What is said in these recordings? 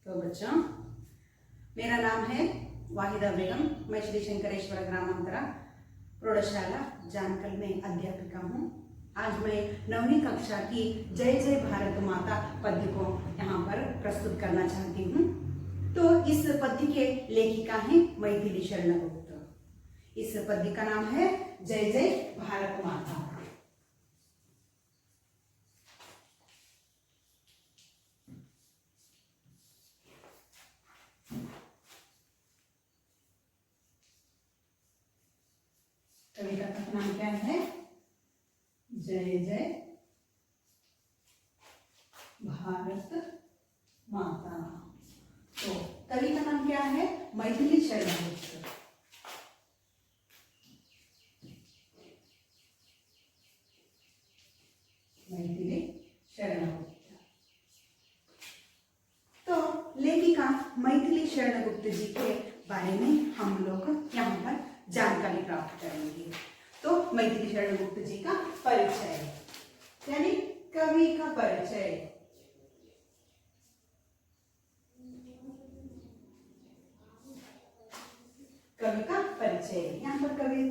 तो बच्चों, मेरा नाम है वाहिदा बेगम। मैं श्री शंकरेश्वर ग्रामांतरा प्रौढ़शाला जानकल में अध्यापिका हूँ। आज मैं 9वीं कक्षा की जय जय भारत माता पद्य को यहाँ पर प्रस्तुत करना चाहती हूँ। तो इस पद्य के लेखिका हैं मैथिली शरणगुप्त। इस पद्य का नाम है जय जय भारत माता। कविता का नाम क्या है? जय जय भारत माता। तो कवि का नाम क्या है? मैथिली शरणगुप्त। मैथिली शरणगुप्त। तो लेखिका मैथिली शरणगुप्त जी के बारे में हम लोग यहाँ पर जानकारी प्राप्त करेंगे। तो मैथिली शरणगुप्त जी का परिचय यानी कवि का परिचय। कवि का परिचय, यहाँ पर कवि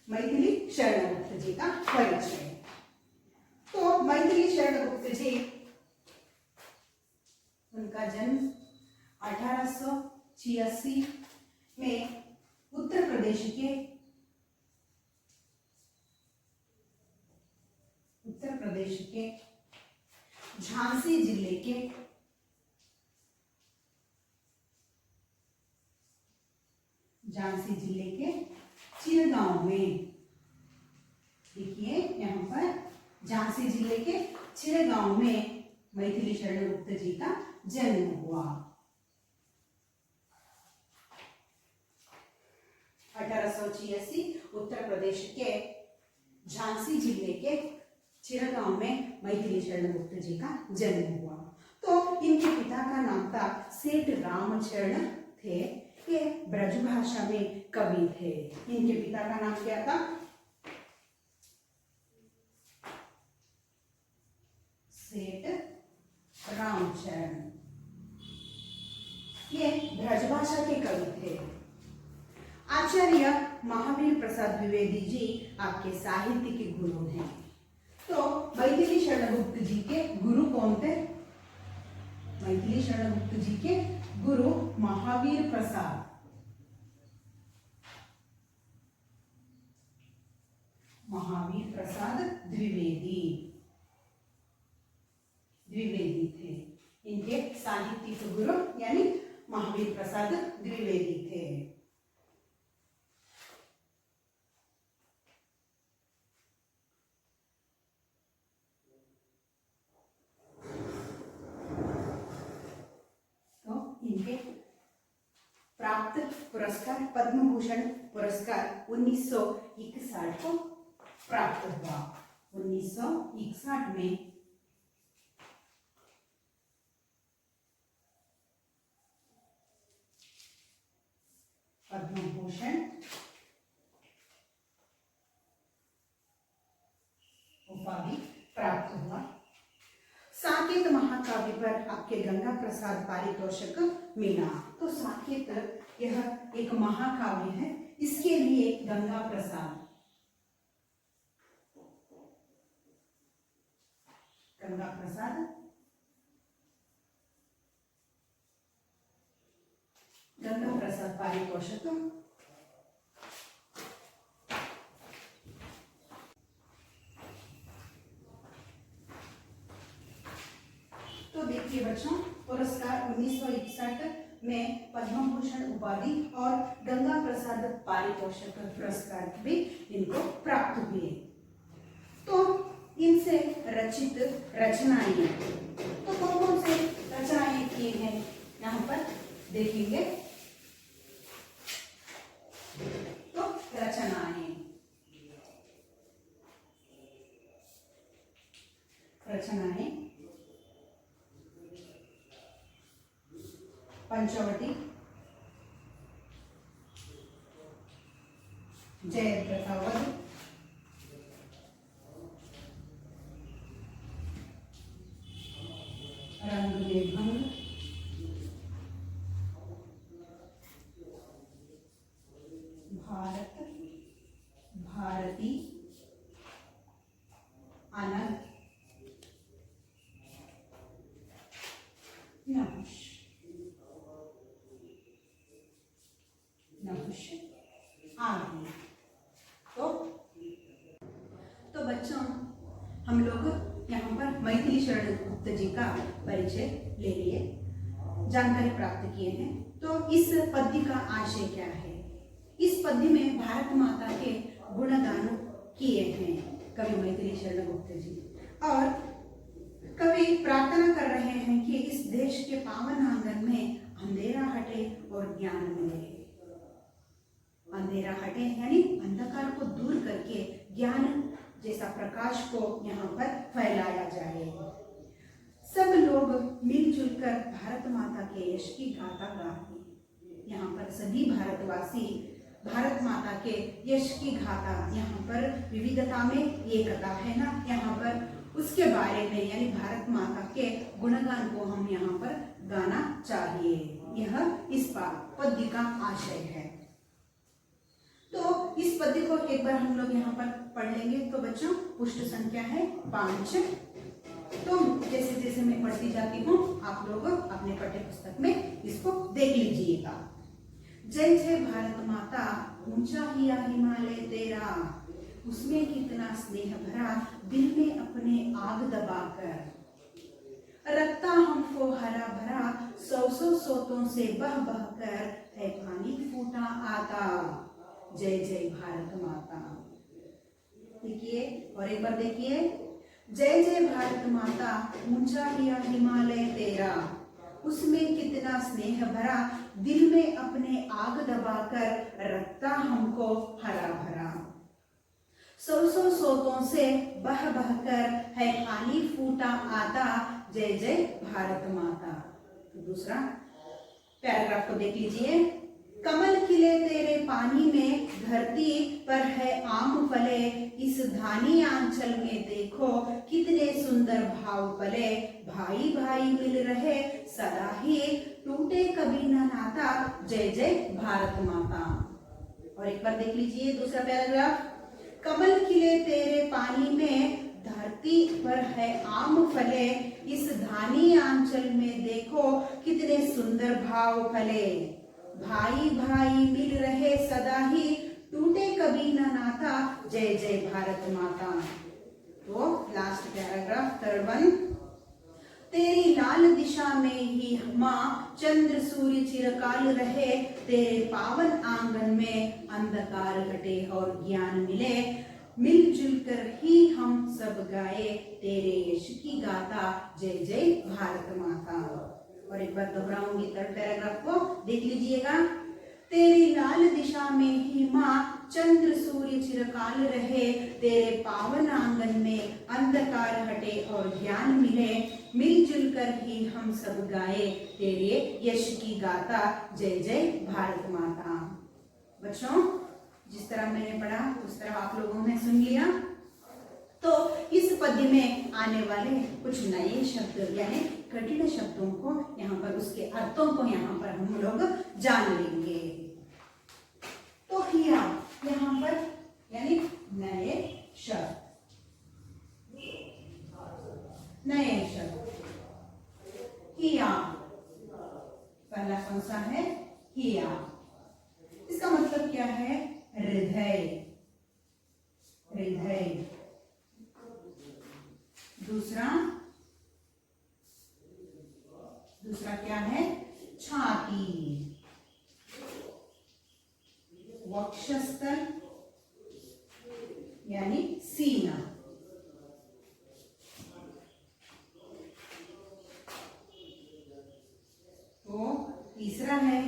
मैथिली शरणगुप्त जी का परिचय। तो मैथिली शरणगुप्त जी, उनका जन्म 1886 में उत्तर प्रदेश के झांसी जिले के चिरगांव में, देखिए यहाँ पर झांसी जिले के चिरगांव में मैथिली शरणगुप्त जी का जन्म हुआ। 1886 उत्तर प्रदेश के झांसी जिले के चिरगांव में मैथिली शरणगुप्त जी का जन्म हुआ। तो इनके पिता का नाम था सेठ रामचरण थे। ये ब्रजभाषा में कवि थे। इनके पिता का नाम क्या था? सेठ रामचरण। ये ब्रजभाषा के कवि थे। आचार्य महावीर प्रसाद द्विवेदी जी आपके साहित्य के गुरु हैं। तो मैथिली शरणगुप्त जी के गुरु कौन थे? मैथिली शरणगुप्त जी के गुरु महावीर प्रसाद द्विवेदी थे। इनके साहित्यिक गुरु यानी महावीर प्रसाद द्विवेदी थे। इनके प्राप्त पुरस्कार पद्म भूषण पुरस्कार 1961 को प्राप्त हुआ। 1961 में पद्म भूषण उपाधि प्राप्त हुआ। साकेत महाकाव्य पर आपके गंगा प्रसाद पारितोषिक मिला। तो साकेत यह एक महाकाव्य है, इसके लिए गंगा प्रसाद पारितोषिक देखिए बच्चों, पुरस्कार 1961 में पद्म भूषण उपाधि और गंगा प्रसाद पारितोषिक पुरस्कार भी इनको प्राप्त हुए। तो इनसे रचित रचनाएं, तो कौन कौन से रचनाएं किए हैं यहाँ पर देखेंगे। तो रचनाएं पंचवटी, जयद्रथ वध, रंग में भंग, नहुष, नहुष आगे। तो बच्चों, हम लोग यहाँ पर मैथिली शरण गुप्त जी का परिचय ले लिए, जानकारी प्राप्त किए हैं। तो इस पद्य का आशय क्या है? इस पद्य में भारत माता के गुणगान किए हैं कवि मैथिली शरण गुप्त जी, और कवि प्रार्थना कर रहे हैं कि इस देश के पावन आंगन में अंधेरा हटे और ज्ञान मिले। अंधेरा हटे यानी अंधकार को दूर करके ज्ञान जैसा प्रकाश को यहाँ पर फैलाया जाए। सब लोग मिलजुल कर भारत माता के यश की गाथा गाएं। यहाँ पर सभी भारतवासी भारत माता के यश की गाथा, यहाँ पर विविधता में एकता है ना, यहाँ पर उसके बारे में यानी भारत माता के गुणगान को हम यहाँ पर गाना चाहिए। यह इस पद्य का आशय है। तो इस पद्य को एक बार हम लोग यहाँ पर पढ़ लेंगे। तो बच्चों, पृष्ठ संख्या है 5। तो जैसे जैसे मैं पढ़ती जाती हूँ, आप लोग अपने पाठ्य पुस्तक में इसको देख लीजिएगा। जय जय भारत माता, ऊंचा हिया हिमालय तेरा, उसमें कितना स्नेह भरा, दिल में अपने आग दबाकर, रखता हमको हरा भरा, सौ सौ सोतों से बह बह कर, है पानी फूटा आता। जय जय भारत माता। देखिए, और एक बार देखिए। जय जय भारत माता, ऊंचा हिया हिमालय तेरा, उसमें कितना स्नेह भरा, दिल में अपने आग दबाकर, रखता हमको हरा भरा, सौ सौ सोतों से बह बह कर, है पानी फूटा आता। जय जय भारत माता। तो दूसरा पैराग्राफ को देख लीजिए। कमल खिले तेरे पानी में, धरती पर है आम फले, इस धानी आंचल में देखो, कितने सुंदर भाव पले, भाई भाई मिल रहे सदा ही, टूटे कभी न नाता। जय जय भारत माता। और एक बार देख लीजिए दूसरा पैराग्राफ। कमल खिले तेरे पानी में, धरती पर है आम फले, इस धानी आंचल में देखो, कितने सुंदर भाव फले, भाई भाई मिल रहे सदा ही, टूटे कभी न नाता। जय जय भारत माता। तो लास्ट पैराग्राफ, थर्ड वन। तेरी लाल दिशा में ही माँ, चंद्र सूर्य चिरकाल रहे, तेरे पावन आंगन में अंधकार हटे और ज्ञान मिले, मिलजुल कर ही हम सब गाए, तेरे यश की गाथा। जय जय भारत माता। और एक बार दोहराऊंगी थर्ड पैराग्राफ को, देख लीजिएगा। तेरी लाल दिशा में ही माँ, चंद्र सूर्य चिरकाल रहे, तेरे पावन आंगन में अंधकार हटे और ज्ञान मिले, मिलजुल कर ही हम सब गाए, तेरे यश की गाथा। जय जय भारत माता। बच्चों, जिस तरह मैंने पढ़ा उस तरह आप लोगों ने सुन लिया। तो इस पद्य में आने वाले कुछ नए शब्द यानी कठिन शब्दों को यहाँ पर, उसके अर्थों को यहाँ पर हम लोग जान लेंगे। तो हिया यहाँ पर यानी नए शब्द, नए शब्द। हिया पहला कौन सा है? हिया। इसका मतलब क्या है? हृदय, हृदय। दूसरा क्या है? छाती, वक्षस्थल यानी सीना। तो तीसरा है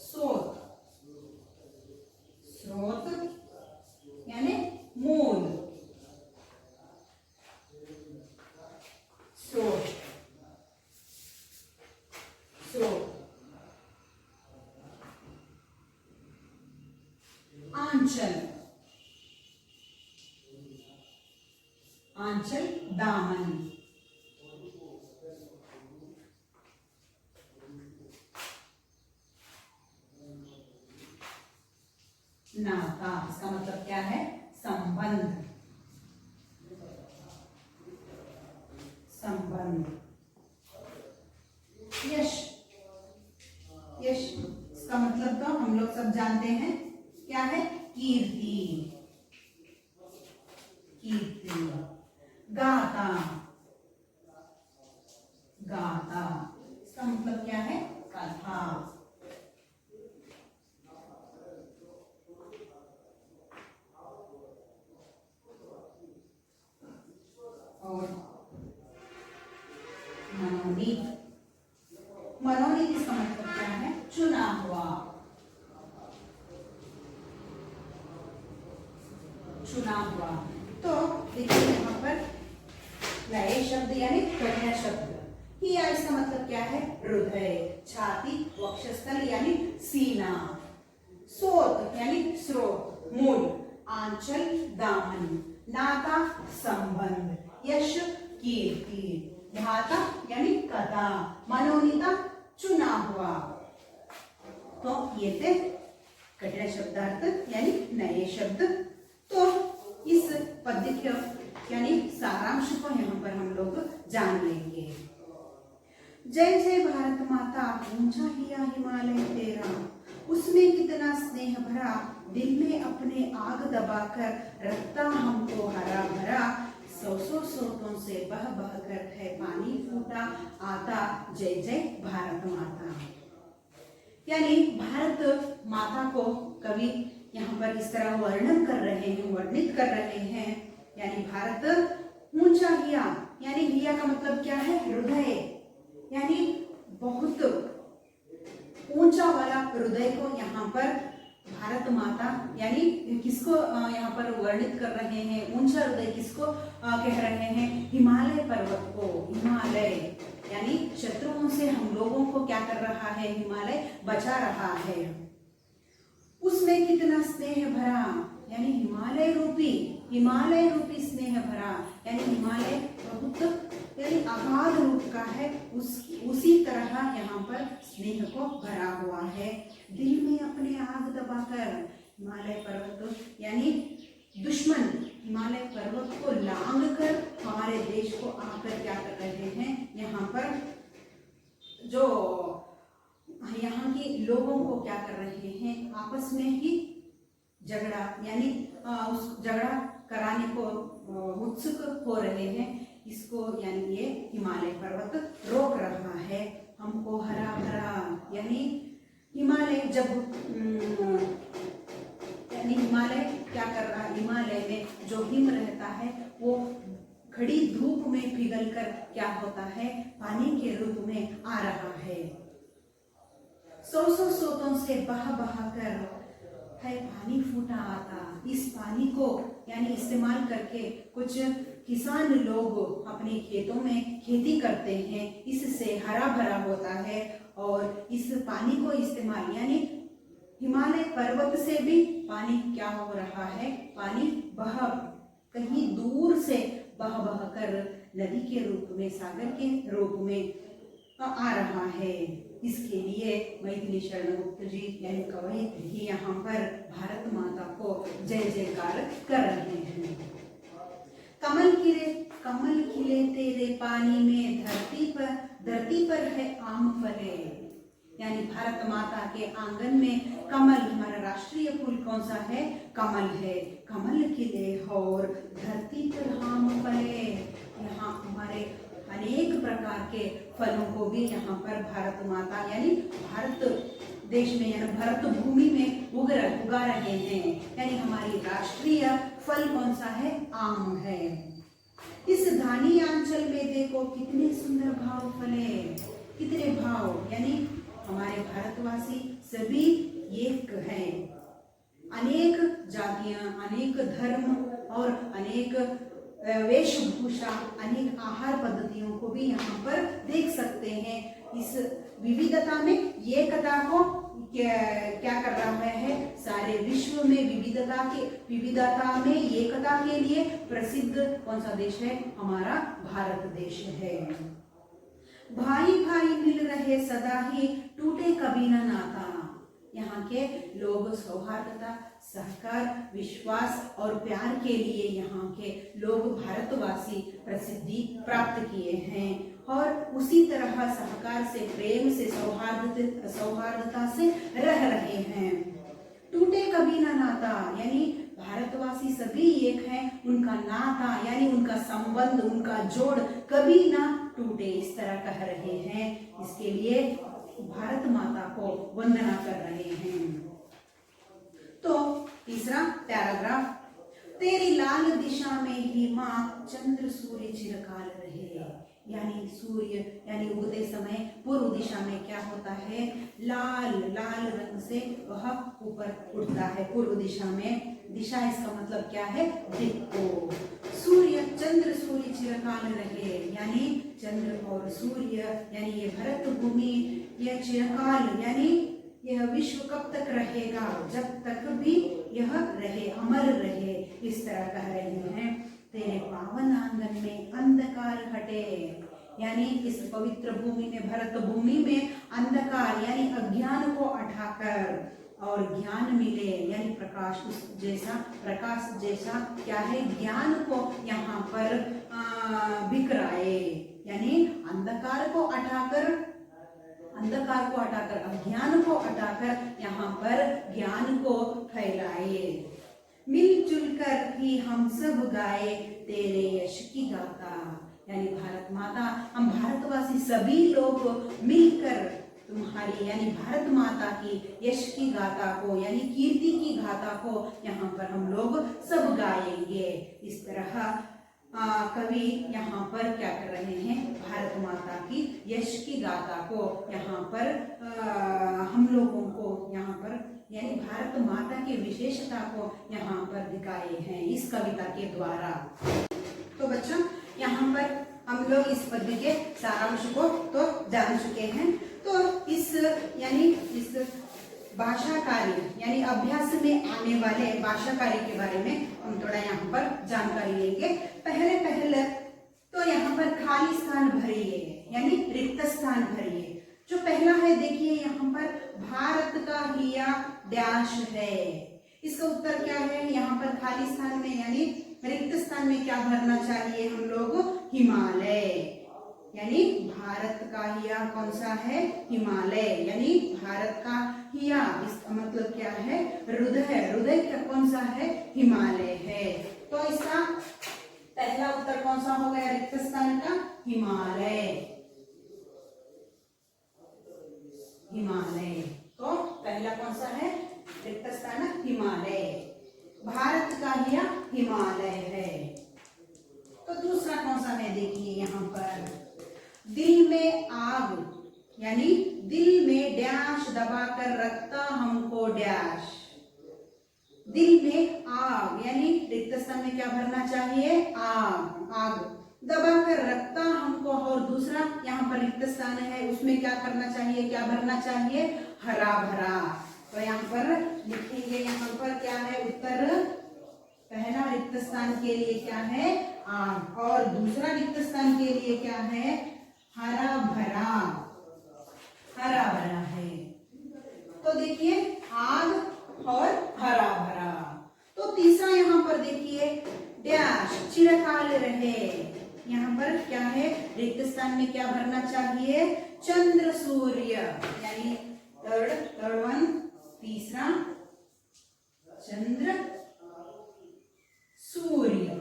स्रोत, स्रोत यानी मूल, स्रोत, स्रोत। आंचल, आंचल दामन। नाता, इसका मतलब क्या है? संबंध, संबंध। सब जानते हैं क्या है, कीर्ति, कीर्ति। गाता, गाता, इसका मतलब क्या है, कथा। और मनोनीत, मनोनीत इसका मतलब क्या है, चुना हुआ, चुना हुआ। तो देखिए यहाँ पर नए शब्द यानी कठिन शब्द। हिया इसका मतलब क्या है, हृदय, छाती, वक्षस्थल यानी सीना, स्रोत यानी स्रोत, मूल, आंचल, दामन, नाता, संबंध, यश, कीर्ति, धाता यानी कथा, मनोनीता, चुना हुआ। तो ये थे कठिन शब्दार्थ यानी नए शब्द। तो इस पद्य के यानी सारांश को यहाँ पर हम लोग जान लेंगे। जय जय भारत माता, ऊंचा हिया हिमालय तेरा, उसमें कितना स्नेह भरा, दिल में अपने आग दबाकर रखता हमको हरा भरा, सौ सौ स्रोतों से बह बह कर है पानी फूटा आता, जय जय भारत माता। यानी भारत माता को कवि यहाँ पर इस तरह वर्णन कर रहे हैं, वर्णित कर रहे हैं। यानी भारत ऊंचा हिया, यानी हिया का मतलब क्या है, हृदय, यानी बहुत ऊंचा वाला हृदय को यहाँ पर भारत माता यानी किसको यहाँ पर वर्णित कर रहे हैं, ऊंचा हृदय किसको कह रहे हैं, हिमालय पर्वत को। हिमालय यानी शत्रुओं से हम लोगों को क्या कर रहा है, हिमालय बचा रहा है। उसमें कितना स्नेह भरा, यानी हिमालय रूपी स्नेह भरा, यानी हिमालय बहुत यानी अगाध रूप का है, उसी तरह यहाँ पर स्नेह को भरा हुआ है। दिल में अपने आग दबाकर, हिमालय पर्वत यानी दुश्मन हिमालय पर्वत को लांग कर हमारे देश को आकर क्या कर रहे हैं, यहाँ पर जो यहाँ के लोगों को क्या कर रहे हैं, आपस में ही झगड़ा यानी उस झगड़ा कराने को उत्सुक हो रहे हैं। इसको यानी ये हिमालय पर्वत रोक रहा है हमको हरा भरा, यानी हिमालय जब यानी हिमालय क्या कर रहा है, हिमालय में जो हिम रहता है वो खड़ी धूप में पिघलकर क्या होता है, पानी के रूप में आ रहा है। सौ सौ स्रोतों से बह बहा कर है पानी फूटा आता। इस पानी को यानी इस्तेमाल करके कुछ किसान लोग अपने खेतों में खेती करते हैं, इससे हरा भरा होता है। और इस पानी को इस्तेमाल यानी हिमालय पर्वत से भी पानी क्या हो रहा है, पानी बह कहीं दूर से बह बह कर नदी के रूप में, सागर के रूप में आ रहा है। इसके लिए मैथिली शरण गुप्त जी यानी कवयित्री ही यहाँ पर भारत माता को जय जयकार कर रहे हैं। कमल खिले तेरे पानी में, धरती पर है आम फले। यानी भारत माता के आंगन में कमल, हमारा राष्ट्रीय फूल कौन सा है, कमल है। कमल खिले और धरती पर आम फले। यहाँ हमारे अनेक प्रकार के फलों को भी यहाँ पर भारत माता यानी भारत देश में यानी भारत भूमि में उगा रहे हैं। यानी हमारी राष्ट्रीय फल कौन सा है, आम है। इस धानी आंचल में देखो कितने सुंदर भाव फले, कितने भाव, यानी हमारे भारतवासी सभी एक हैं। अनेक जातियां, अनेक धर्म और अनेक वेशभूषा, अनेक आहार पद्धतियों को भी यहाँ पर देख सकते हैं। इस विविधता में एकता को क्या कर रहा है, सारे विश्व में विविधता में एकता के लिए प्रसिद्ध कौन सा देश है, हमारा भारत देश है। भाई भाई मिल रहे सदा ही, टूटे कभी न नाता। यहाँ के लोग सौहार्दता, सहकार, विश्वास और प्यार के लिए यहाँ के लोग भारतवासी प्रसिद्धि प्राप्त किए हैं। और उसी तरह सहकार से, प्रेम से, सौहार्दता से रह रहे हैं। टूटे कभी ना नाता, यानी भारतवासी सभी एक हैं, उनका नाता यानी उनका संबंध, उनका जोड़ कभी ना टूटे, इस तरह कह रहे हैं। इसके लिए भारत माता को वंदना कर रहे हैं। तो तीसरा पैराग्राफ, तेरी लाल दिशा में ही माँ चंद्र सूर्य चिरकाल रहे, यानी सूर्य यानी उगते समय पूर्व दिशा में क्या होता है, लाल लाल रंग से वह ऊपर उठता है पूर्व दिशा में। दिशा इसका मतलब क्या है, दिक्को। सूर्य चंद्र सूर्य चिरकाल रहे, यानी चंद्र और सूर्य यानी ये भरत भूमि यह चिरकाल यानी यह विश्व कब तक रहेगा, जब तक भी यह रहे, अमर रहे, इस तरह कह रहे हैं। तेरे पावन आंगन में अंधकार हटे, यानी इस पवित्र भूमि में, भरत भूमि में अंधकार यानी अज्ञान को हटाकर और ज्ञान मिले, यानी प्रकाश उस जैसा, प्रकाश जैसा क्या है, ज्ञान को यहाँ पर बिखराए, यानी अंधकार को हटाकर, अंधकार को हटाकर, अज्ञान को हटाकर यहाँ पर ज्ञान को फैलाए। मिलजुल कर ही हम सब गाए तेरे यश की गाथा, यानी भारत माता, हम भारतवासी सभी लोग मिलकर तुम्हारी यानी भारत माता की यश की गाथा को यानी कीर्ति की गाथा को यहाँ पर हम लोग सब गाएंगे। इस तरह कवि यहाँ पर क्या कर रहे हैं, भारत माता की यश की गाथा को यहाँ पर हम लोगों को यहाँ पर यानी भारत माता की विशेषता को यहाँ पर दिखाए हैं इस कविता के द्वारा। तो बच्चों यहाँ पर हम लोग इस पद्य के सारांश को तो जान चुके हैं। तो इस यानी इस भाषा कार्य यानी अभ्यास में आने वाले भाषा कार्य के बारे में हम थोड़ा यहाँ पर जानकारी लेंगे। पहले तो यहाँ पर खाली स्थान भरिए यानी रिक्त स्थान भरिए। जो पहला है देखिए यहाँ पर भारत का हिया डैश है, इसका उत्तर क्या है, यहाँ पर खाली स्थान में यानी रिक्त स्थान में क्या भरना चाहिए हम लोग, हिमालय, यानी भारत का हिया कौन सा है, हिमालय, यानी भारत का हिया इसका मतलब क्या है, हृदय, हृदय क्या कौन सा है, हिमालय है। तो इसका पहला उत्तर कौन सा हो गया रिक्त स्थान का, हिमालय, हिमालय। तो पहला कौन सा है रिक्त स्थान, हिमालय, भारत का हिया हिमालय है। तो दूसरा कौन सा है देखिए यहाँ पर, दिल में आग यानी दिल में डैश दबाकर रखता हमको डैश, दिल में आग यानी रिक्त स्थान में क्या भरना चाहिए, आग, आग दबाकर रखता हमको, और दूसरा यहाँ पर रिक्त स्थान है उसमें क्या करना चाहिए, क्या भरना चाहिए, हरा भरा। तो यहाँ पर लिखेंगे, यहाँ पर क्या है उत्तर, पहला रिक्त स्थान के लिए क्या है आग, और दूसरा रिक्त स्थान के लिए क्या है, हरा भरा, हरा भरा है। तो देखिए आग और हरा भरा। तो तीसरा यहाँ पर देखिए डैश चिरकाल रहे, यहाँ पर क्या है रिक्त स्थान में क्या भरना चाहिए, चंद्र सूर्य, यानी थर्ड वन, तीसरा चंद्र सूर्य,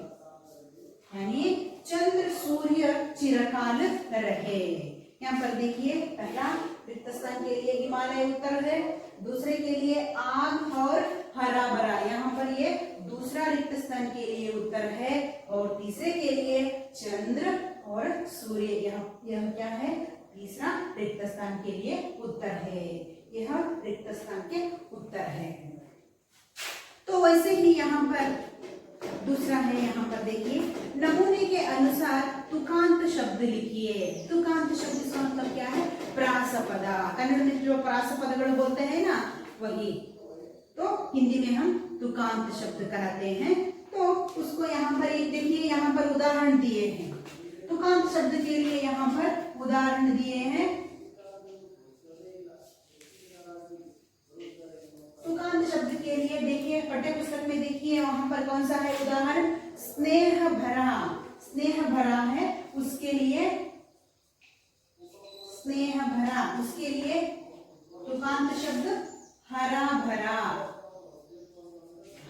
यानी चंद्र सूर्य चिरकाल रहे। यहाँ पर देखिए पहला रिक्त स्थान के लिए हिमालय उत्तर है, दूसरे के लिए आग और हरा भरा, यहाँ पर ये दूसरा रिक्त स्थान के लिए उत्तर है, और तीसरे के लिए चंद्र और सूर्य, यह क्या है तीसरा रिक्त स्थान के लिए उत्तर है, यह रिक्त स्थान के उत्तर है। तो वैसे ही यहाँ पर दूसरा है, यहाँ पर देखिए नमूने के अनुसार तुकांत शब्द लिखिए। तुकांत शब्द इसका मतलब क्या है, प्रासपदा, कन्नड़ में जो प्रासपदಗಳು बोलते हैं ना वही, तो हिंदी में हम तुकांत शब्द कहते हैं। तो उसको यहाँ पर देखिए, यहाँ पर उदाहरण दिए हैं, तुकांत शब्द के लिए यहाँ पर उदाहरण दिए हैं। तुकांत शब्द के लिए देखिए पाठ्य पुस्तक में देखिए वहां पर कौन सा है उदाहरण, स्नेह भरा, स्नेह भरा है उसके लिए, स्नेह भरा उसके लिए तुकांत शब्द हरा भरा,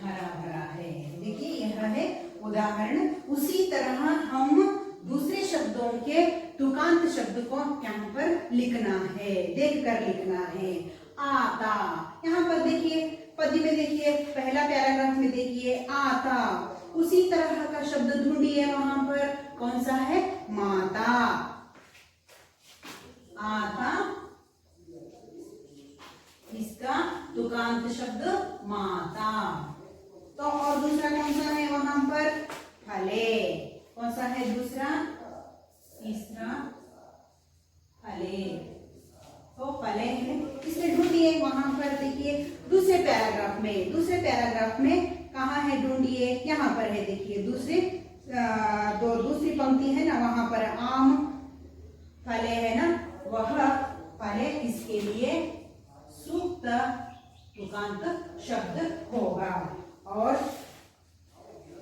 हरा भरा है। देखिए यह है उदाहरण। उसी तरह हम दूसरे शब्दों के तुकांत शब्द को यहाँ पर लिखना है, देखकर लिखना है। आता, यहाँ पर देखिए पद्य में देखिए पहला पैराग्राफ में देखिए आता, उसी तरह का शब्द ढूंढिए वहां पर, कौन सा है? माता। आता, इसका तुकांत शब्द माता। तो और दूसरा कौन सा है वहां पर? फले। कौन सा है दूसरा? तीसरा फले। तो फले है, इसमें ढूंढिए वहां पर। देखिए दूसरे पैराग्राफ में कहाँ है? ढूंढिए, यहाँ पर है। देखिए दूसरी पंक्ति है ना, वहां पर आम फले है ना, वह फले इसके लिए सूक्त तुकांत शब्द होगा। और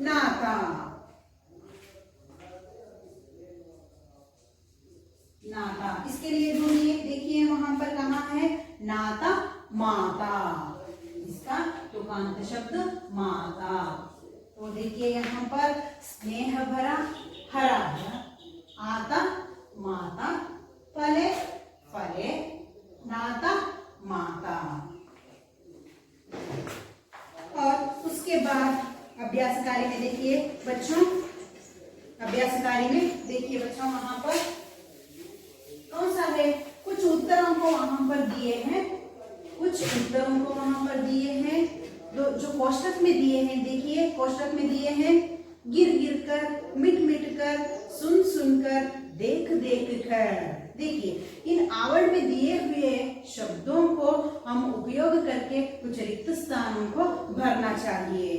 नाता, नाता इसके लिए ढूंढिए। देखिए वहां पर कहाँ है? नाता माता, इसका तुकांत शब्द माता। तो देखिए यहाँ पर स्नेह भरा, हरा भरा, आता माता, फले फले, नाता माता। और उसके बाद अभ्यास कार्य में देखिए बच्चों, अभ्यास कार्य में देखिए बच्चों वहां पर कौन सा है? कुछ उत्तरों को वहां पर दिए हैं, कुछ उत्तरों को वहां पर दिए हैं, जो कोष्टक में दिए हैं। देखिए कोष्टक में दिए हैं गिर गिर कर, मिट मिट कर, सुन सुन कर, देख देख कर। देखिए इन आवड़ में दिए हुए शब्दों को हम उपयोग करके कुछ रिक्त स्थानों को भरना चाहिए।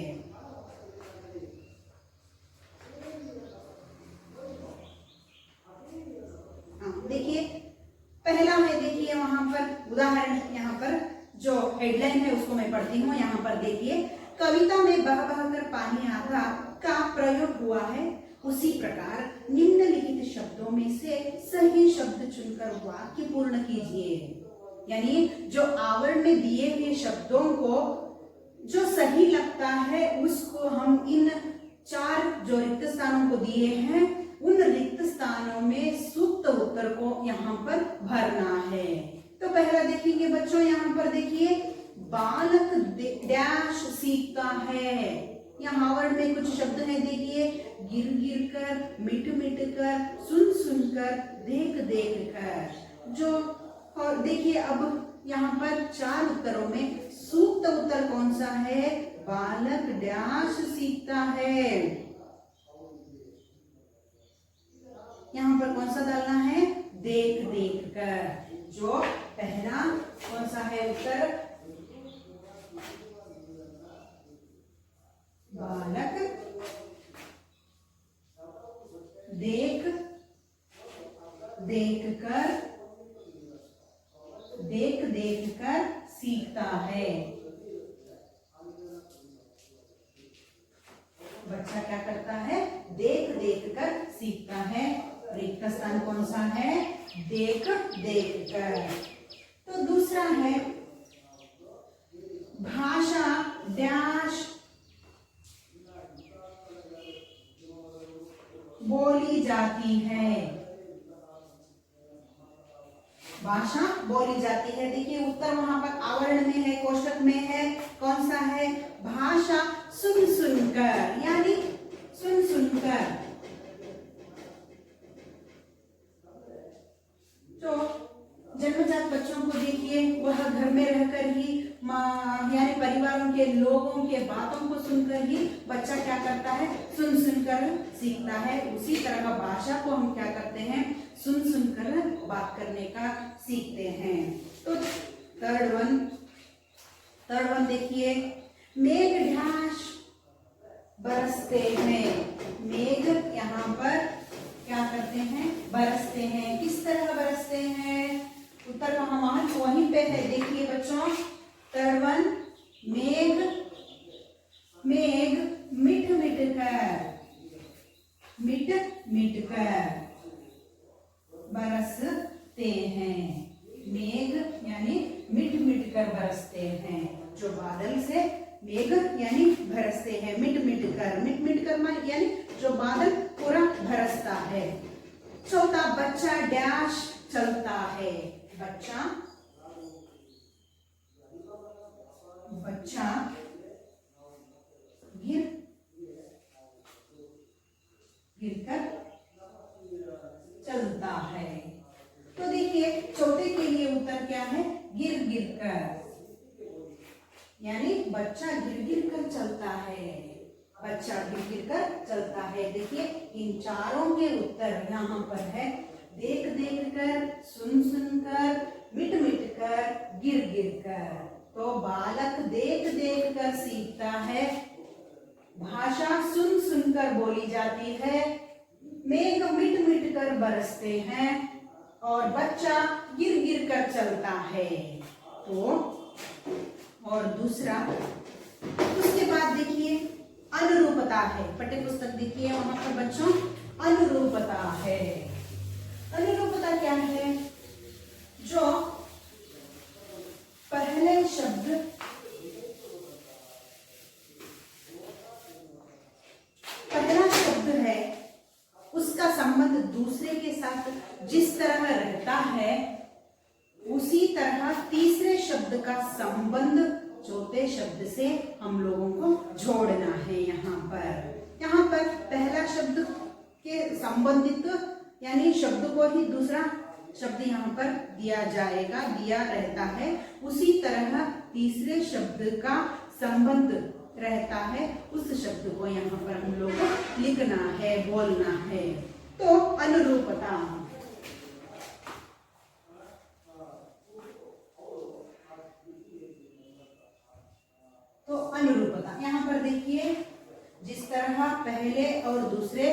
देखिए पहला है, देखिए वहां पर उदाहरण, यहाँ पर जो हेडलाइन है उसको मैं पढ़ती हूँ। यहाँ पर देखिए, कविता में बह बह कर पानी आता का प्रयोग हुआ है, उसी प्रकार निम्नलिखित शब्दों में से सही शब्द चुनकर वाक्य पूर्ण कीजिए। यानी जो आवरण में दिए हुए शब्दों को जो सही लगता है उसको हम इन 4 जो रिक्त स्थानों को दिए हैं उन रिक्त स्थानों में सूक्त उत्तर को यहाँ पर भरना है। तो पहला देखेंगे बच्चों, यहाँ पर देखिए बालक डैश सीखता है। यहाँ आवरण में कुछ शब्द है, देखिए गिर गिर कर, मिट मिट कर, सुन सुन कर, देख देख कर। जो और देखिए अब यहाँ पर 4 उत्तरों में सूक्त उत्तर कौन सा है? बालक डैश सीखता है। यहाँ पर कौन सा डालना है? देख देख कर। जो पहला कौन सा है उत्तर? बालक देख देख कर, देख देख कर सीखता है। बच्चा क्या करता है? देख देख कर सीखता है। रिक्त स्थान कौन सा है? देख देख कर। तो दूसरा है भाषा डैश बोली जाती है। भाषा बोली जाती है। देखिए उत्तर वहां पर आवरण में है, कोष्टक में है, कौन सा है? भाषा सुन सुनकर, यानी सुन सुनकर। तो जन्मजात बच्चों को देखिए वह घर में रहकर ही यानी परिवारों के लोगों के बातों को सुनकर ही बच्चा क्या करता है? सुन सुनकर सीखता है। उसी तरह का भाषा को हम क्या करते हैं? सुन सुनकर बात करने का सीखते हैं। तो थर्ड वन देखिए, मेघ ढाश बरसते हैं। मेघ यहाँ पर क्या करते हैं? बरसते हैं। किस तरह बरसते हैं? उत्तर वहां वहीं पे है। देखिए बच्चों थर्ड वन, मेघ मेघ मिट मिट कर, मिट मिट कर बरसते हैं। मेघ यानी मिट मिट कर बरसते हैं। जो बादल से मेघ यानी बरसते हैं, मिट मिट कर यानी जो बादल पूरा बरसता है। चौथा, बच्चा डैश चलता है, बच्चा गिर कर चलता है। तो देखिए चौथे के लिए उत्तर क्या है, गिर गिर कर, यानी बच्चा गिर गिर कर चलता है, बच्चा गिर गिर कर चलता है। देखिए इन चारों के उत्तर यहाँ पर है, देख देख कर, सुन सुन कर, मिट मिट कर, गिर गिर कर। तो बालक देख देख कर सीखता है, भाषा सुन सुन कर बोली जाती है, मेघ मिट मिट कर बरसते हैं और बच्चा गिर गिर कर चलता है। तो और दूसरा, उसके बाद देखिए अनुरूपता है, पाठ्य पुस्तक देखिए वहां पर बच्चों अनुरूपता है। अनुरूपता क्या है, जो पहले शब्द है उसका संबंध दूसरे के साथ जिस तरह रहता है, उसी तरह तीसरे शब्द का संबंध चौथे शब्द से हम लोगों को जोड़ना है। यहाँ पर पहला शब्द के संबंधित यानी शब्द को ही दूसरा शब्द यहाँ पर दिया जाएगा, दिया रहता है, उसी तरह तीसरे शब्द का संबंध रहता है, उस शब्द को यहाँ पर हम लोग को लिखना है, बोलना है। तो अनुरूपता, तो अनुरूपता यहाँ पर देखिए जिस तरह पहले और दूसरे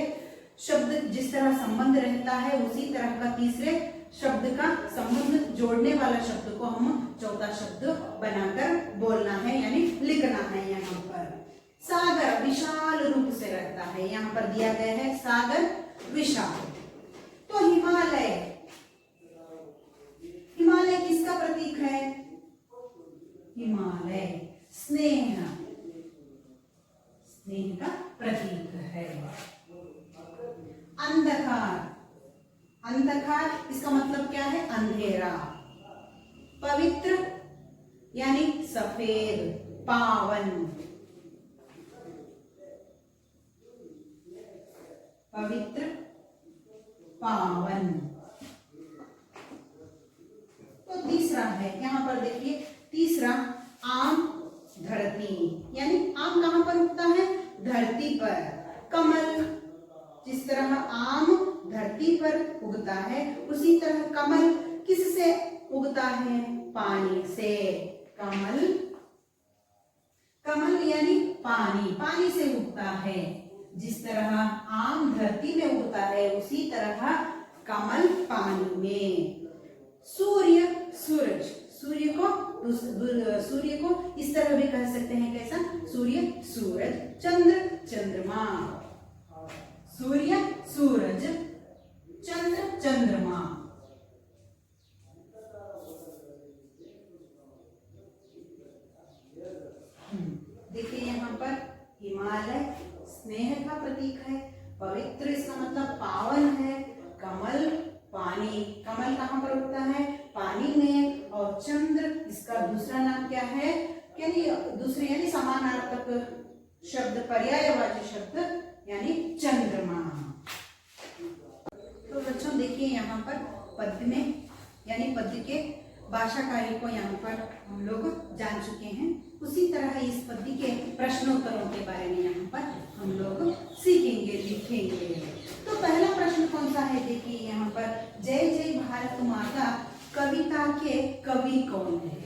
शब्द जिस तरह संबंध रहता है, उसी तरह का तीसरे शब्द का संबंध जोड़ने वाला शब्द को हम चौथा शब्द बनाकर बोलना है, यानी लिखना है। यहाँ पर सागर विशाल रूप से रहता है, यहाँ पर दिया गया है सागर विशाल। तो हिमालय, हिमालय किसका प्रतीक है, हिमालय स्नेह, स्नेह का प्रतीक है। अंधकार, अंधकार इसका मतलब क्या है, अंधेरा। पवित्र यानी सफेद, पावन, पवित्र पावन। तो तीसरा है यहाँ पर देखिए, तीसरा आम धरती, यानी आम कहाँ पर उगता है, धरती पर। कमल, जिस तरह आम धरती पर उगता है, उसी तरह कमल किससे उगता है, पानी से। कमल, कमल यानी पानी, पानी से उगता है। जिस तरह आम धरती में उगता है, उसी तरह कमल पानी में। सूर्य, सूरज, सूर्य को इस तरह भी कह सकते हैं, कैसा, सूर्य सूरज। चंद्र चंद्रमा, सूर्य सूरज, चंद्र चंद्रमा। देखिए यहाँ पर हिमालय स्नेह का प्रतीक है, पवित्र इसका मतलब पावन है, कमल पानी, कमल कहाँ पर उगता है, पानी में। और चंद्र इसका दूसरा नाम क्या है, यानी दूसरे यानी समानार्थक शब्द, पर्यायवाची शब्द यानी चंद्रमा। तो बच्चों देखिए यहाँ पर पद्य में यानी पद्य के भाषा कार्य को यहाँ पर हम लोग जान चुके हैं। उसी तरह इस पद्य के प्रश्नोत्तरों के बारे में यहाँ पर हम लोग सीखेंगे, लिखेंगे। तो पहला प्रश्न कौन सा है, देखिए यहाँ पर, जय जय भारत माता कविता के कवि कौन है,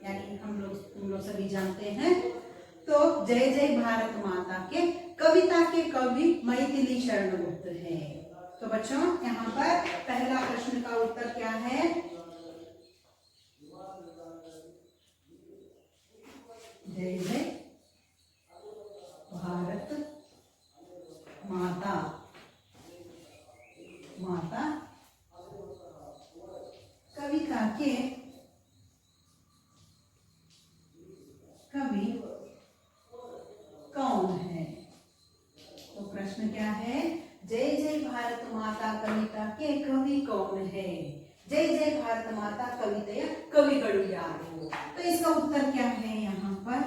यानी तुम लोग सभी जानते हैं। तो जय जय भारत माता के कविता के कवि मैथिली शरण गुप्त है। तो बच्चों यहाँ पर पहला प्रश्न का उत्तर क्या है, जय जय भारत माता, माता कविता के कवि भारत माता कविता के कवि कौन है? जय जय भारत माता कविता कविगळु यारू? तो इसका उत्तर क्या है? यहाँ पर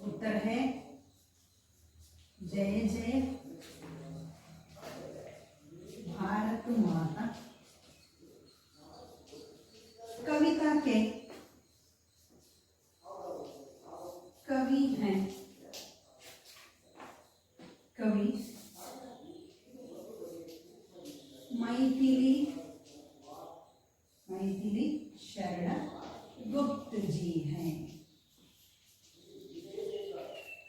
उत्तर है जय जय भारत माता कविता के कवि हैं कवि मैथिली शरण गुप्त जी हैं।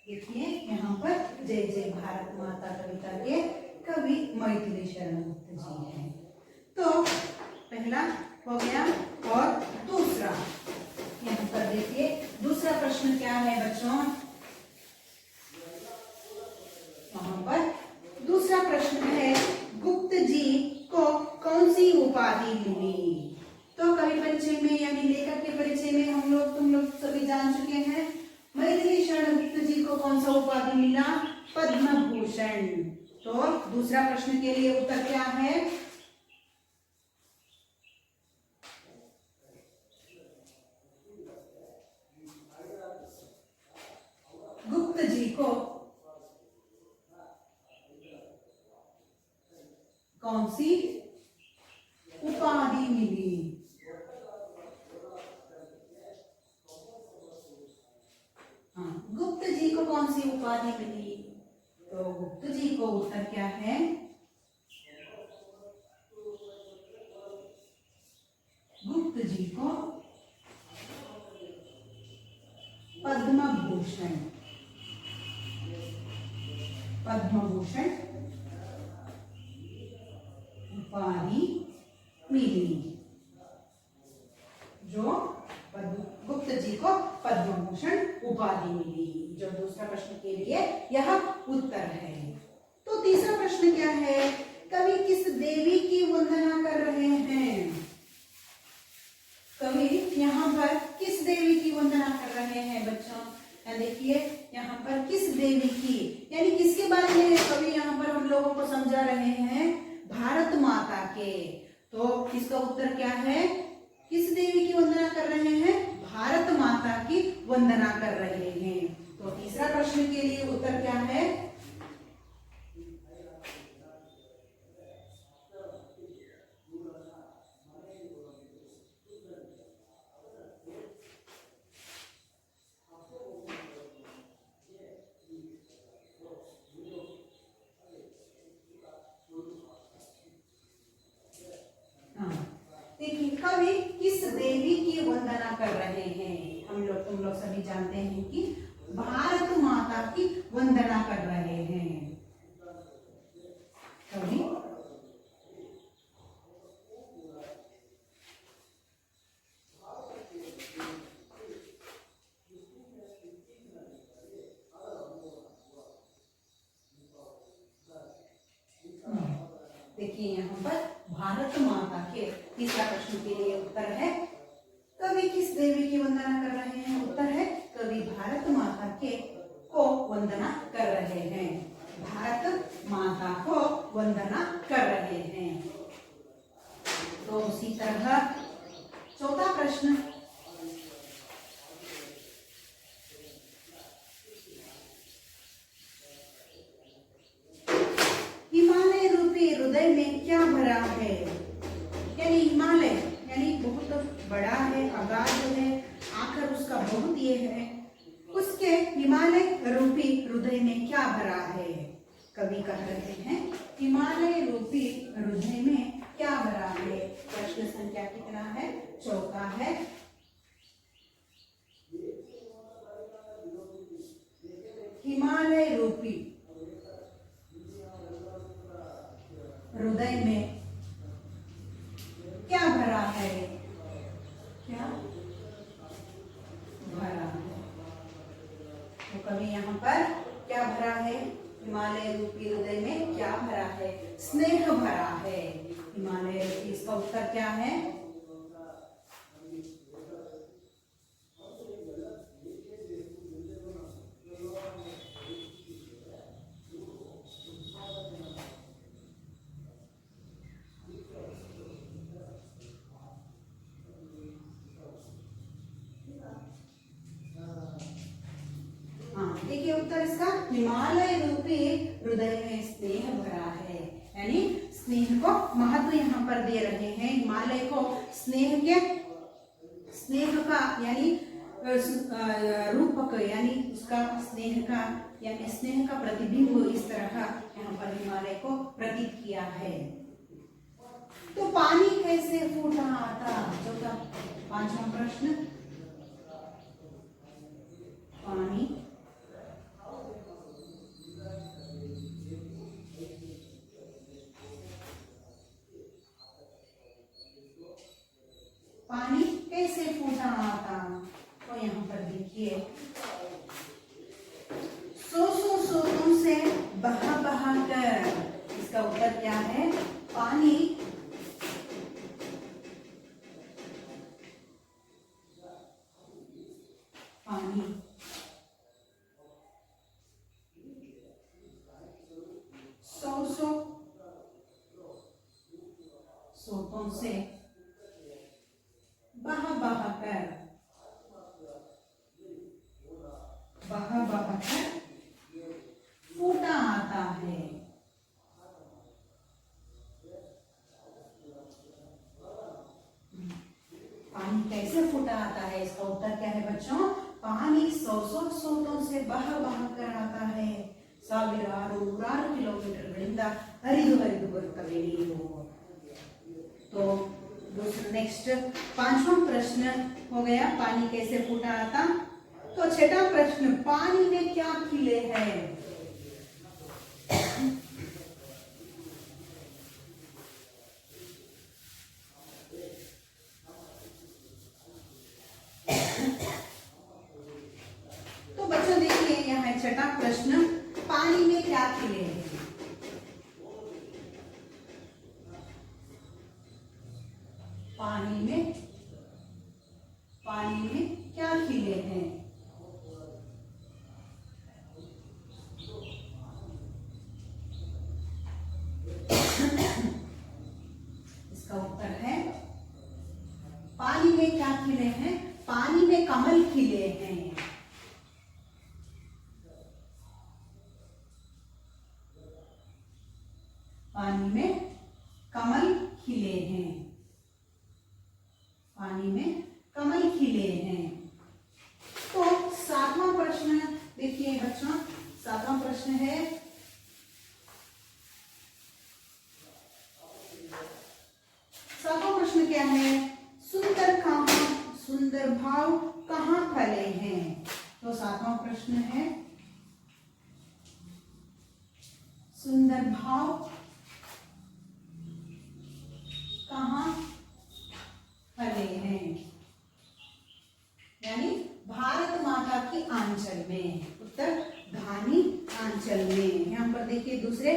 देखिए यहाँ पर जय जय भारत माता कविता के कवि मैथिली शरण गुप्त जी हैं। तो पहला हो गया और दूसरा यहाँ पर देखिए दूसरा प्रश्न क्या है बच्चों? वहां पर दूसरा प्रश्न है गुप्त जी को कौन सी उपाधि मिली? तो कवि परिचय में यानी लेखक के परिचय में तुम लोग सभी जान चुके हैं। मैथिली शरण गुप्त जी को कौन सा उपाधि मिला? पद्म भूषण। तो दूसरा प्रश्न के लिए उत्तर क्या है? गुप्त जी को कौन सी उपाधि मिली? हाँ, गुप्त जी को कौन सी उपाधि मिली? तो गुप्त जी को उत्तर क्या है? गुप्त जी को पद्म भूषण उपाधि मिली। जो गुप्त जी को पद्म भूषण उपाधि मिली, जो दूसरा प्रश्न के लिए यह उत्तर है। तो तीसरा प्रश्न क्या है? कवि किस देवी की वंदना कर रहे हैं? कवि यहाँ पर किस देवी की वंदना कर रहे हैं बच्चों? देखिए यहाँ पर किस देवी की यानी किसके बारे में कवि यहाँ पर हम लोगों को समझा रहे हैं? भारत माता के। तो इसका उत्तर क्या है? किस देवी की वंदना कर रहे हैं? भारत माता की वंदना कर रहे हैं। तो तीसरा प्रश्न के लिए उत्तर क्या है? देखिए कवि किस देवी की वंदना कर रहे हैं? तुम लोग सभी जानते हैं कि भारत माता की वंदना कर रहे हैं। कवि देखिए यहाँ पर भारत माता के तीसरा प्रश्न के लिए उत्तर है कवि किस देवी की वंदना कर रहे हैं? उत्तर है कवि भारत माता के को वंदना कर रहे हैं। भारत माता को वंदना कर रहे हैं। तो उसी तरह चौथा प्रश्न हिमालय रूपी हृदय में क्या भरा है? यानी हिमालय यानी बहुत बड़ा है, अगाध है, आखिर उसका बहुत ये है, उसके हिमालय रूपी हृदय में क्या भरा है? कवि कह रहे हैं हिमालय रूपी हृदय में क्या भरा है? प्रश्न संख्या कितना है? चौथा है। हिमालय रूपी हृदय में क्या भरा है? क्या भरा है? तो कवि यहाँ पर क्या भरा है? हिमालय रूपी हृदय में क्या भरा है? स्नेह भरा है। हिमालय रूपी, इसका उत्तर क्या है? हिमालय रूपी हृदय में स्नेह भरा है, यानी स्नेह को महत्व यहाँ पर दे रहे हैं। हिमालय को स्नेह का यानी रूपक, यानी उसका स्नेह का यानी स्नेह का प्रतिबिंब इस तरह का यहाँ पर हिमालय को प्रतीत किया है। तो पानी कैसे फूटा आता, चौथा पांचवा प्रश्न, पानी पानी कैसे फूटा आता, तो यहाँ पर देखिए, सौ स्रोतों से बहा बहा कर, इसका उत्तर क्या है, पानी सौ स्रोतों से बहा बहा कर फूटा आता है। पानी कैसे फूटा आता है, इसका उत्तर क्या है बच्चों, पानी सौ स्रोतों से बह कर आता है, ಸಾವಿರಾರು ಕಿಲೋಮೀಟರ್ಗಳಿಂದ ಹರಿದು ಬರುತ್ತವೆ ನೀರು। तो दूसरा नेक्स्ट पांचवा प्रश्न हो गया, पानी कैसे फूटा आता। तो छठा प्रश्न, पानी में क्या खिले हैं। तो बच्चों देखिए यहाँ है छठा प्रश्न, पानी में क्या खिले हैं। पानी में क्या खिले हैं। इसका उत्तर है, पानी में क्या खिले हैं, पानी में कमल खिले हैं। पानी में कमल खिले हैं, पानी में कमल खिले हैं। तो सातवां प्रश्न देखिए बच्चों, सातवां प्रश्न है, सातवां प्रश्न क्या है, सुंदर भाव कहाँ फले हैं। तो सातवां प्रश्न है, सुंदर भाव कहाँ फले हैं, यानी भारत माता की आंचल में, उत्तर धानी आंचल में। यहाँ पर देखिए दूसरे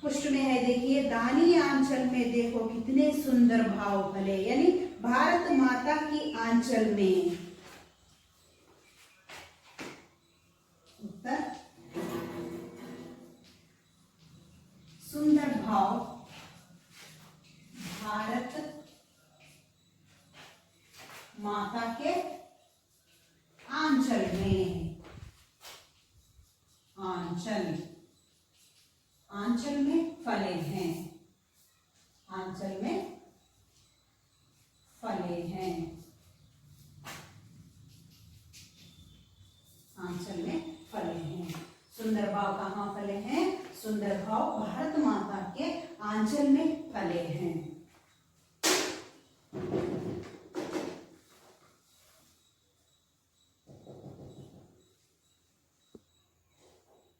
पुष्ट में है, देखिए दानी आंचल में देखो कितने सुंदर भाव फले, यानी भारत माता की आंचल में, उत्तर सुंदर भाव भारत माता के आंचल में, आंचल में फले हैं, आंचल में फले हैं, आंचल में फले हैं। सुंदर भाव कहाँ फले हैं, सुंदर भाव भारत माता के आंचल में फले हैं।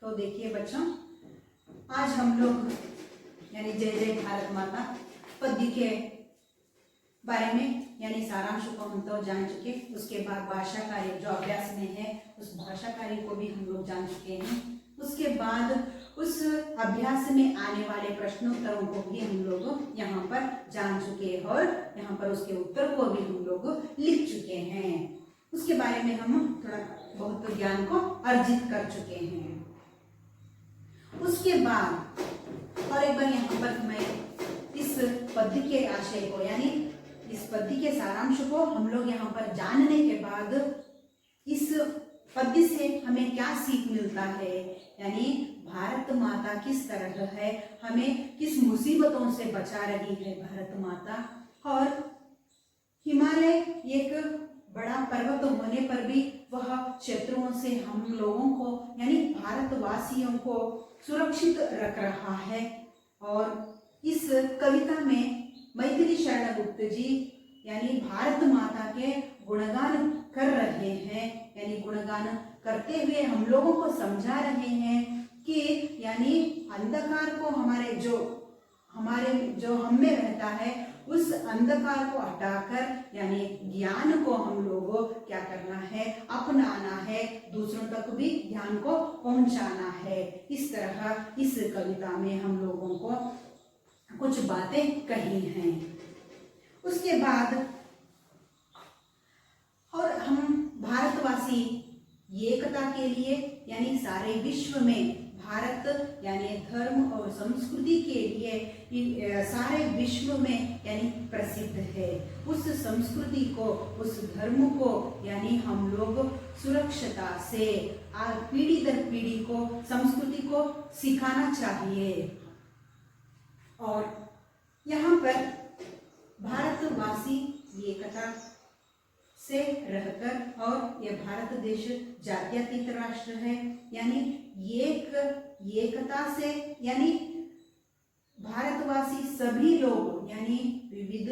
तो देखिए बच्चों, आज हम लोग यानी जय जय भारत माता पद्य के बारे में यानी सारांश को हम तो जान चुके, उसके बाद भाषा कार्य जो अभ्यास में है उस भाषा कार्य को भी हम लोग जान चुके हैं। उसके बाद उस अभ्यास में आने वाले प्रश्नोत्तरों को भी हम लोग यहाँ पर जान चुके हैं और यहाँ पर उसके उत्तर को भी हम लोग लिख चुके हैं। उसके बारे में हम थोड़ा बहुत ज्ञान को अर्जित कर चुके हैं। उसके बाद और एक बार यहाँ पर मैं इस पद्य के आशय को यानी इस पद्य के सारांश को हम लोग यहाँ पर जानने के बाद इस पद्य से हमें क्या सीख मिलता है, यानी भारत माता किस तरह है, हमें किस मुसीबतों से बचा रही है भारत माता। और हिमालय एक बड़ा पर्वत होने पर भी वह शत्रुओं से हम लोगों को यानी भारतवासियों को सुरक्षित रख रहा है। और इस कविता में मैथिली शरण गुप्त जी यानी भारत माता के गुणगान कर रहे हैं, यानी गुणगान करते हुए हम लोगों को समझा रहे हैं कि यानी अंधकार को हमारे जो हम में रहता है उस अंधकार को हटाकर यानी ज्ञान को हम लोगों क्या करना है, अपनाना है, दूसरों तक भी ज्ञान को पहुंचाना है। इस तरह इस कविता में हम लोगों को कुछ बातें कही हैं। उसके बाद और हम भारतवासी एकता के लिए यानी सारे विश्व में भारत यानी धर्म और संस्कृति के लिए सारे विश्व में यानी प्रसिद्ध है। उस संस्कृति को, उस धर्म को यानी हम लोग सुरक्षता से पीढ़ी दर पीढ़ी को संस्कृति को सिखाना चाहिए। और यहाँ पर भारतवासी एकता से रहकर, और यह भारत देश जात्यतीत राष्ट्र है यानी एकता से यानी भारतवासी सभी लोग यानी विविध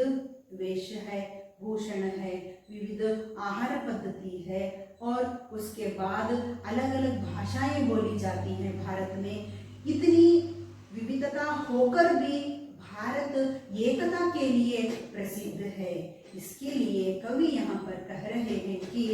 वेश है, भूषण है, विविध आहार पद्धति है, और उसके बाद अलग अलग भाषाएं बोली जाती हैं भारत में। इतनी विविधता होकर भी भारत एकता के लिए प्रसिद्ध है। इसके लिए कवि यहाँ पर कह रहे हैं कि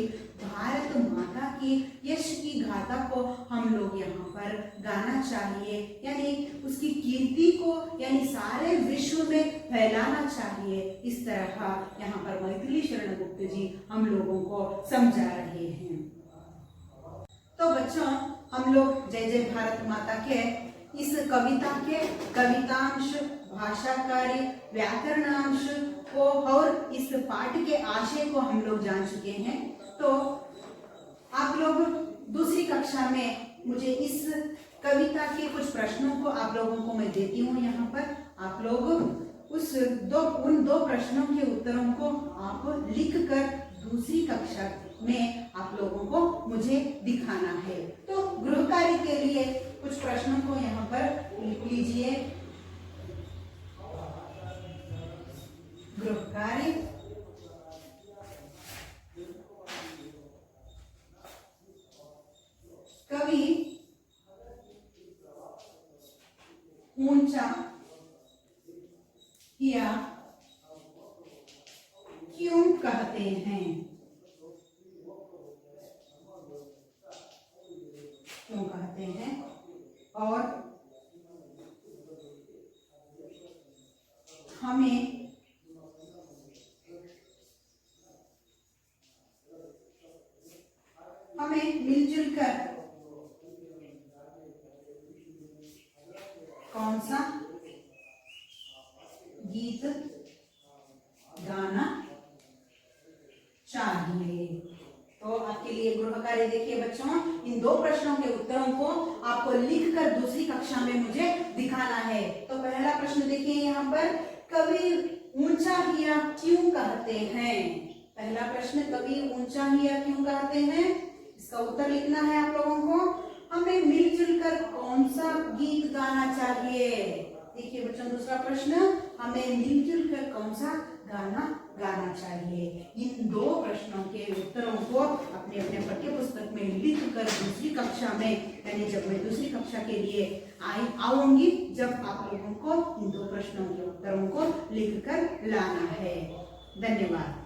भारत माता की यश की गाथा को हम लोग यहाँ पर गाना चाहिए, यानी उसकी कीर्ति को यानी सारे विश्व में फैलाना चाहिए। इस तरह यहाँ पर मैथिली शरण गुप्त जी हम लोगों को समझा रहे हैं। तो बच्चों, हम लोग जय जय भारत माता के इस कविता के कवितांश, भाषा कार्य, व्याकरणांश को और इस पाठ के आशय को हम लोग जान चुके हैं। तो आप लोग दूसरी कक्षा में मुझे इस कविता के कुछ प्रश्नों को आप लोगों को मैं देती हूँ। यहाँ पर आप लोग उन दो प्रश्नों के उत्तरों को आप लिख कर दूसरी कक्षा में आप लोगों को मुझे दिखाना है। तो गृह कार्य के लिए कुछ प्रश्नों को यहाँ पर लिख लीजिए। गृह कार्य, कवि ऊंचा या क्यों कहते हैं? क्यों कहते हैं? और हमें मिलजुल कर कौन सा गीत गाना चाहिए? तो आपके लिए गृह कार्य देखिए बच्चों, इन दो प्रश्नों के उत्तरों को आपको लिखकर दूसरी कक्षा में मुझे दिखाना है। तो पहला प्रश्न देखिए यहाँ पर, कवि ऊंचा हिया क्यों कहते हैं? पहला प्रश्न, कवि ऊंचा हिया क्यों कहते हैं? इसका उत्तर लिखना है आप लोगों को। हमें मिलजुल कर कौन सा गीत गाना चाहिए? देखिए बच्चों, दूसरा प्रश्न, हमें मिलजुल कर कौन सा गाना गाना चाहिए? इन दो प्रश्नों के उत्तरों को अपने अपने पाठ्य पुस्तक में लिख कर दूसरी कक्षा में, यानी जब मैं दूसरी कक्षा के लिए आऊंगी, जब आप लोगों को इन दो प्रश्नों के उत्तरों को लिख कर लाना है। धन्यवाद।